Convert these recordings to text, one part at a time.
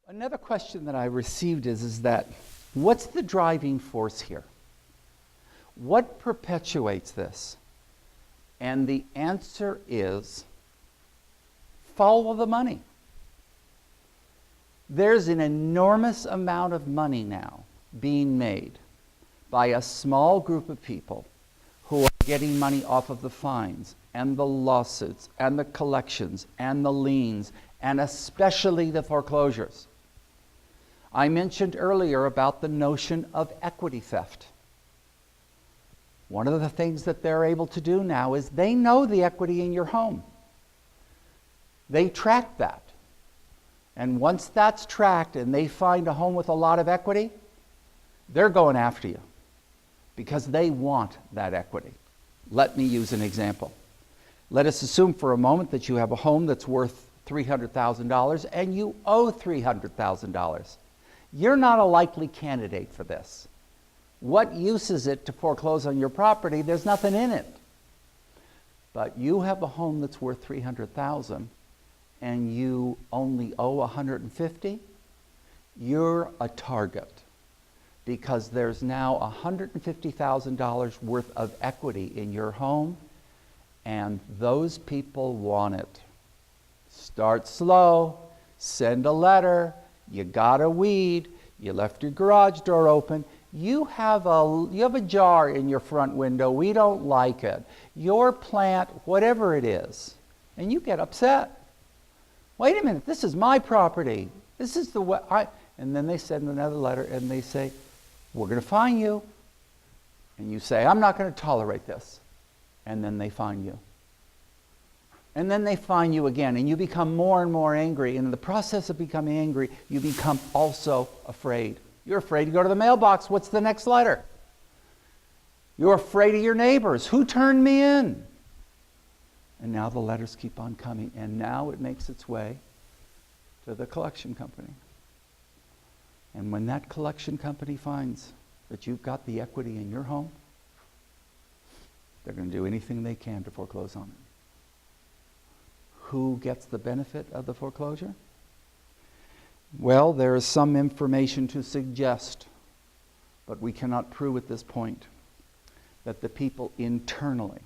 Another question that I received is that what's the driving force here? What perpetuates this? And the answer is follow the money. There's an enormous amount of money now being made by a small group of people who are getting money off of the fines and the lawsuits and the collections and the liens and especially the foreclosures. I mentioned earlier about the notion of equity theft. One of the things that they're able to do now is they know the equity in your home. They track that. And once that's tracked and they find a home with a lot of equity, they're going after you because they want that equity. Let me use an example. Let us assume for a moment that you have a home that's worth $300,000 and you owe $300,000. You're not a likely candidate for this. What use is it to foreclose on your property? There's nothing in it. But you have a home that's worth $300,000 and you only owe $150,000, you're a target because there's now $150,000 worth of equity in your home and those people want it. Start slow, send a letter, you got a weed, you left your garage door open, you have a jar in your front window, we don't like it. Your plant, whatever it is, and you get upset. Wait a minute, this is my property. This is the way and then they send another letter and they say, we're going to fine you. And you say, I'm not going to tolerate this. And then they fine you. And then they fine you again, and you become more and more angry. And in the process of becoming angry, you become also afraid. You're afraid to go to the mailbox. What's the next letter? You're afraid of your neighbors. Who turned me in? And now the letters keep on coming. And now it makes its way to the collection company. And when that collection company finds that you've got the equity in your home, they're going to do anything they can to foreclose on it. Who gets the benefit of the foreclosure? Well, there is some information to suggest, but we cannot prove at this point, that the people internally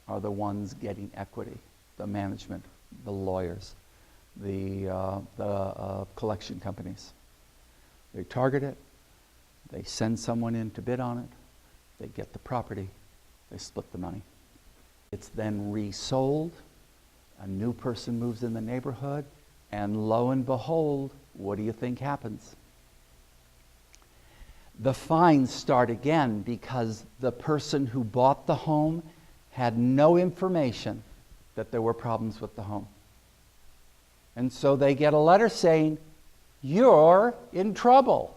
are the ones getting equity, the management, the lawyers, the collection companies. They target it, they send someone in to bid on it, they get the property, they split the money. It's then resold. A new person moves in the neighborhood, and lo and behold, what do you think happens? The fines start again because the person who bought the home had no information that there were problems with the home. And so they get a letter saying, you're in trouble.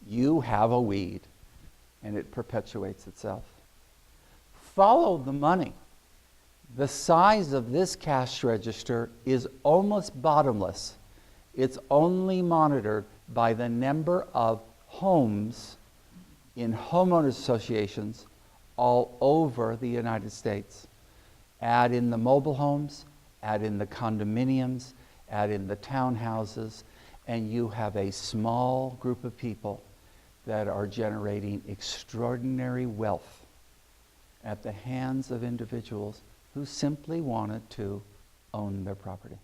You have a weed. And it perpetuates itself. Follow the money. The size of this cash register is almost bottomless. It's only monitored by the number of homes in homeowners associations all over the United States. Add in the mobile homes, add in the condominiums, add in the townhouses, and you have a small group of people that are generating extraordinary wealth at the hands of individuals who simply wanted to own their property.